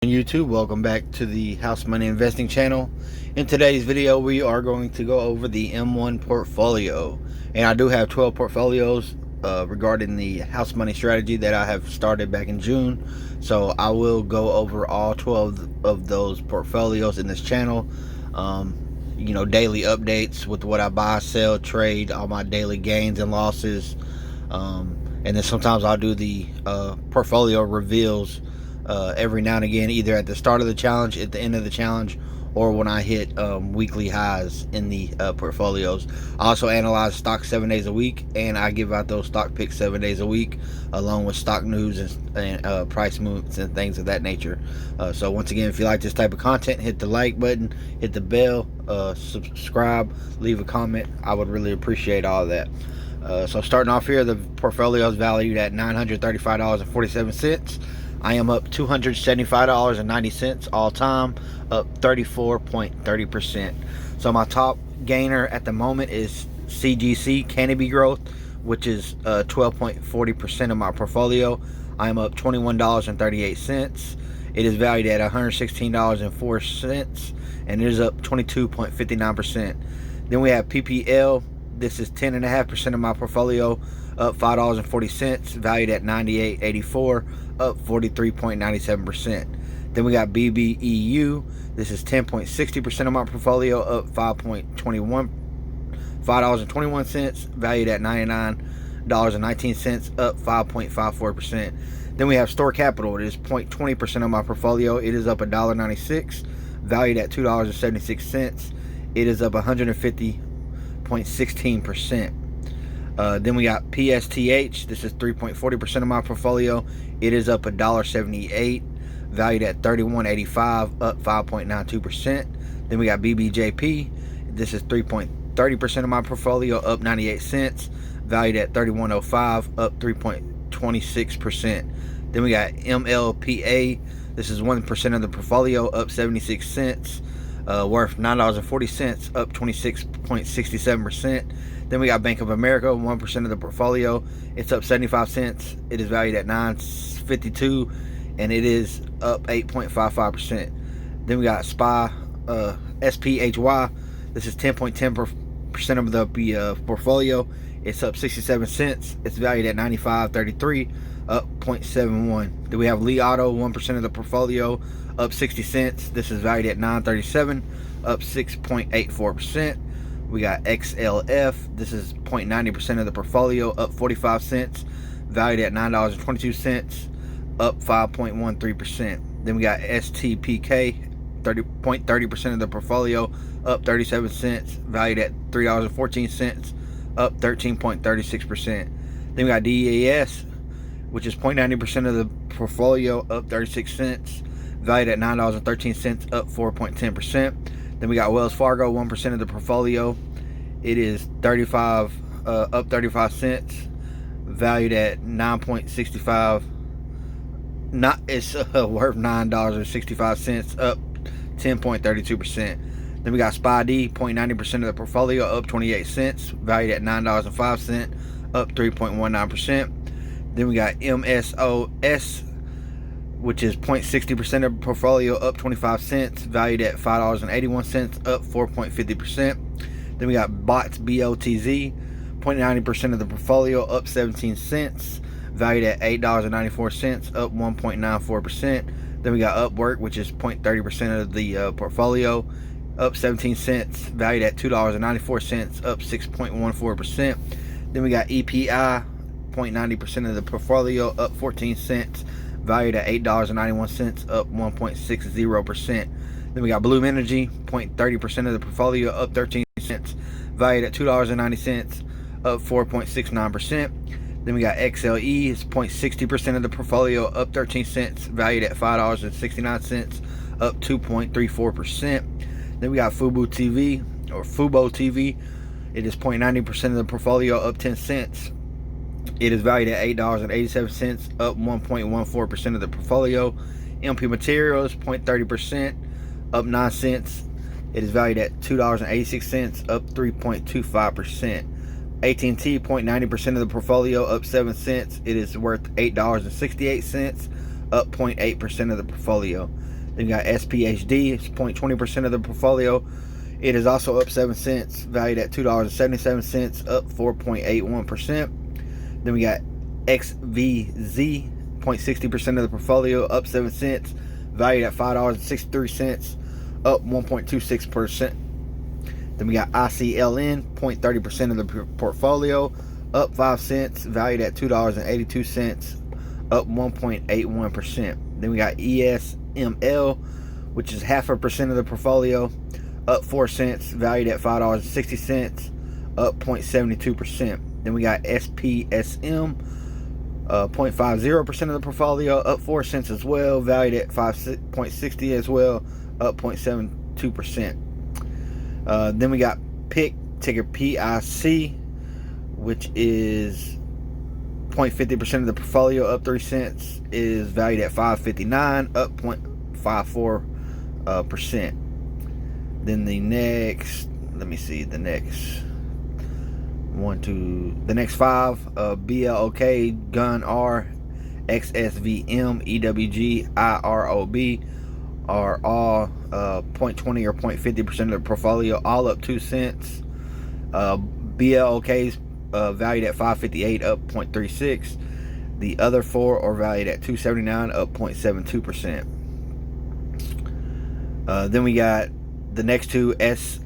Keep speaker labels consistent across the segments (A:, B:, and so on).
A: YouTube, welcome back to the House Money Investing channel. In today's video, we are going to go over the M1 portfolio, and I do have 12 portfolios regarding the House Money strategy that I have started back in June. So I will go over all 12 of those portfolios in this channel. Daily updates with what I buy, sell, trade, all my daily gains and losses, and then sometimes I'll do the portfolio reveals every now and again, either at the start of the challenge, at the end of the challenge, or when I hit weekly highs in the portfolios. I also analyze stocks 7 days a week, and I give out those stock picks 7 days a week, along with stock news and price movements and things of that nature. So once again, if you like this type of content, hit the like button, hit the bell, subscribe, leave a comment. I would really appreciate all of that. So starting off here, the portfolio is valued at $935.47. I am up $275.90 all time, up 34.30%. So my top gainer at the moment is CGC, Canopy Growth, which is 12.40% of my portfolio. I am up $21.38. It is valued at $116.04, and it is up 22.59%. Then we have PPL. This is 10.5% of my portfolio, up $5.40, valued at $98.84, up 43.97%. Then we got BBEU. This is 10.60% of my portfolio, up $5.21, valued at $99.19, up 5.54%. Then we have Store Capital. It is 0.20% of my portfolio. It is up $1.96, valued at $2.76. It is up 150.16%. Then we got PSTH. This is 3.40% of my portfolio. It is up $1.78, valued at $31.85, up 5.92%. Then we got BBJP. This is 3.30% of my portfolio, up 98 cents, valued at $31.05, up 3.26%. Then we got MLPA. This is 1% of the portfolio, up 76 cents, worth $9.40, up 26.67%. Then we got Bank of America, 1% of the portfolio. It's up 75 cents. It is valued at $9.52, and it is up 8.55%. Then we got SPHY. This is 10.10% of the portfolio. It's up 67 cents. It's valued at $95.33, up 0.71. Then we have Lee Auto, 1% of the portfolio, up 60 cents. This is valued at $9.37, up 6.84%. We got XLF. This is 0.90% of the portfolio, up 45 cents, valued at $9.22, up 5.13%. Then we got STPK, 30% of the portfolio, up 37 cents, valued at $3.14, up 13.36%. Then we got DEAS, which is 0.90% of the portfolio, up 36 cents, valued at $9.13, up 4.10%. Then we got Wells Fargo, 1% of the portfolio. It is up 35 cents, valued at $9.65. It's worth $9.65, up 10.32%. Then we got SPY-D, 0.90% of the portfolio, up 28 cents, valued at $9.05, up 3.19%. Then we got MSOS, which is 0.60% of the portfolio, up 25 cents, valued at $5.81, up 4.50%. Then we got BOTS, BOTZ, 0.90% of the portfolio, up 17 cents, valued at $8.94, up 1.94%. Then we got Upwork, which is 0.30% of the portfolio, up 17 cents, valued at $2.94, up 6.14%. Then we got EPI, 0.90% of the portfolio, up 14 cents, valued at $8.91, up 1.60%. Then we got Bloom Energy, 0.30% of the portfolio, up 13 cents, valued at $2.90, up 4.69%. Then we got XLE, it's 0.60% of the portfolio, up 13 cents, valued at $5.69, up 2.34%. Then we got Fubo TV, It is 0.90% of the portfolio, up 10 cents. It is valued at $8.87, up 1.14% of the portfolio. MP Materials, 0.30%, up 9 cents. It is valued at $2.86, up 3.25%. AT&T, 0.90% of the portfolio, up 7 cents. It is worth $8.68, up 0.8% of the portfolio. Then we got SPHD, it's 0.20% of the portfolio. It is also up 7 cents, valued at $2.77, up 4.81%. Then we got XVZ, 0.60% of the portfolio, up 7 cents, valued at $5.63, up 1.26%. Then we got ICLN, 0.30% of the portfolio, up 5 cents, valued at $2.82, up 1.81%. Then we got ESML, which is 0.5% of the portfolio, up 4 cents, valued at $5.60, up 0.72%. Then we got SPSM, 0.50% of the portfolio, up 4 cents as well, valued at 5.60 as well, up 0.72%. Then we got PIC, ticker PIC, which is 0.50% of the portfolio, up 3 cents, is valued at $5.59, up 0.54%. Then the next, let me see, the next five, BLOK, Gun R, XSVM, EWG, IROB are all 0.20 or 0.50% of the portfolio, all up 2 cents. BLOK's valued at $5.58, up 0.36. The other four are valued at $2.79, up 0.72%. Then we got the next two, SCHF,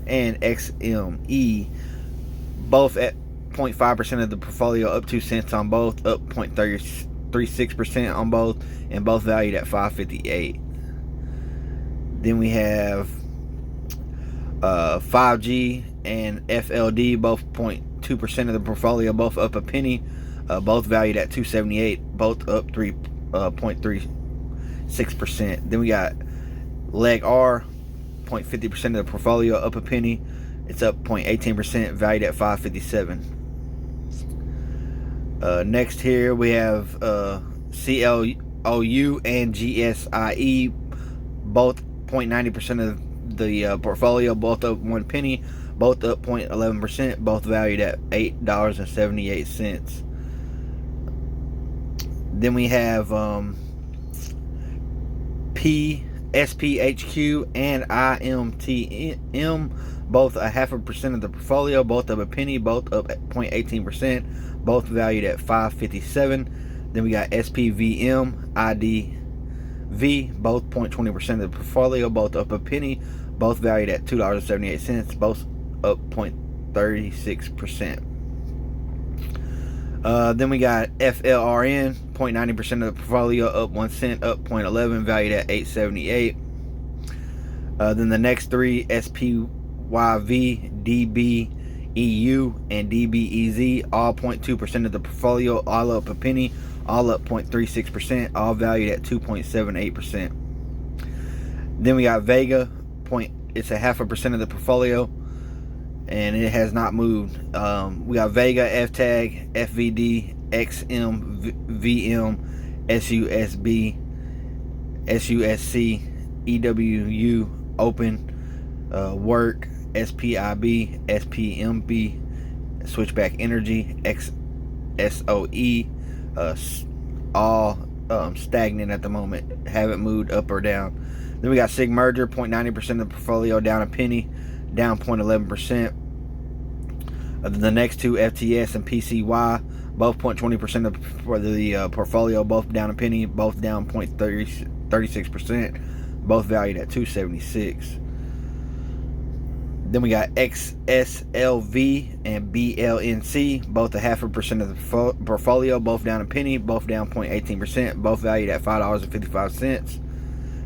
A: and XME, both at 0.5% of the portfolio, up 2 cents on both, up 0.36% on both, and both valued at $5.58. Then we have 5G and FLD, both 0.2% of the portfolio, both up a penny, both valued at $2.78, both up 3.36%. Then we got Leg R, 0.50% of the portfolio, up a penny, it's up 0.18%, valued at $5.57. Next here we have CLOU and GSIE, both 0.90% of the portfolio, both up 1 penny, both up 0.11%, both valued at $8.78. Then we have SPHQ and IMTM, both 0.5% of the portfolio, both up a penny, both up at 0.18%, both valued at $5.57. Then we got SPVM, IDV, both 0.20% of the portfolio, both up a penny, both valued at $2.78, both up 0.36%. Then we got FLRN, 0.90% of the portfolio, up 1 cent, up 0.11, valued at $8.78. Then the next three, SPYV, DBEU, and DBEZ, all 0.2% of the portfolio, all up a penny, all up 0.36%, all valued at 2.78%. Then we got Vega, it's 0.5% of the portfolio, and it has not moved. We got Vega, FTAG, FVD, XM, VM, SUSB, SUSC, EWU, Open, Work, SPIB, SPMB, Switchback Energy, XSOE, all stagnant at the moment, haven't moved up or down. Then we got Sig Merger, 0.90% of the portfolio, down a penny, down 0.11%. The next two, FTS and PCY, both 0.20% of the portfolio, both down a penny, both down 0.36%, both valued at $2.76. Then we got XSLV and BLNC, both 0.5% of the portfolio, both down a penny, both down 0.18%, both valued at $5.55.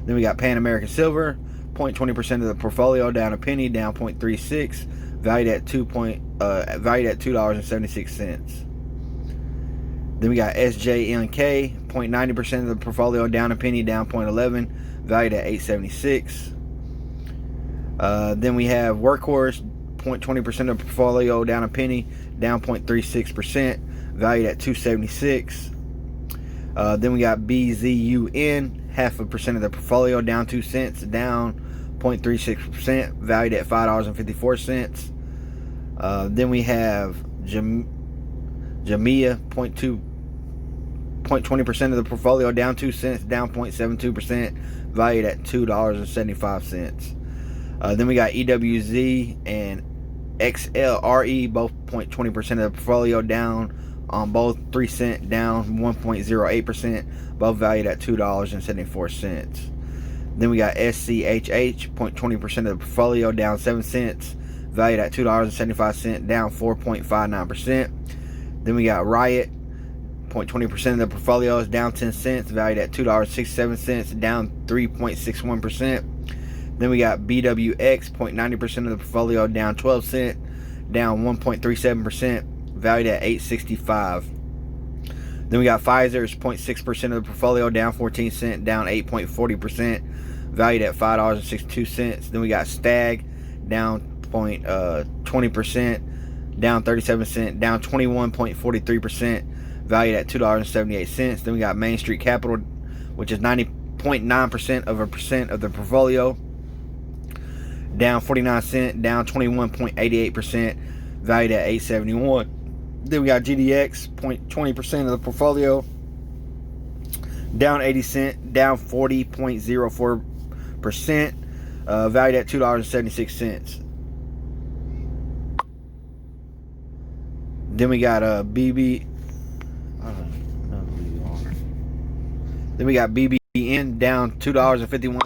A: Then we got Pan American Silver, 0.20% of the portfolio, down a penny, down 0.36, valued at $2.76. Then we got SJNK, 0.90% of the portfolio, down a penny, down 0.11, valued at $8.76. Then we have Workhorse, 0.20% of the portfolio, down a penny, down 0.36%, valued at $2.76. Then we got BZUN, 0.5% of the portfolio, down 2 cents, down 0.36%, valued at $5.54. Then we have Jamia, 0.20% of the portfolio, down 2 cents, down 0.72%, valued at $2.75. Then we got EWZ and XLRE, both 0.20% of the portfolio, down on both 3 cents, down 1.08%, both valued at $2.74. Then we got SCHH, 0.20% of the portfolio, down 7 cents, valued at $2.75, down 4.59%. Then we got Riot, 0.20% of the portfolio, is down 10 cents, valued at $2.67, down 3.61%. Then we got BWX, 0.90% of the portfolio, down 12 cents, down 1.37%, valued at $8.65. Then we got Pfizer's 0.6% of the portfolio, down 14 cents, down 8.40%, valued at $5.62. Then we got Stag, down 0.20%, down 37 cents, down 21.43%, valued at $2.78. Then we got Main Street Capital, which is 90.9% of the portfolio, down 49 cents, down 21.88%, valued at $8.71. Then we got GDX, 0.20% of the portfolio, down 80 cents, down 40.04%, valued at $2.76. Then we got BB. Then we got BBN, down $2.51,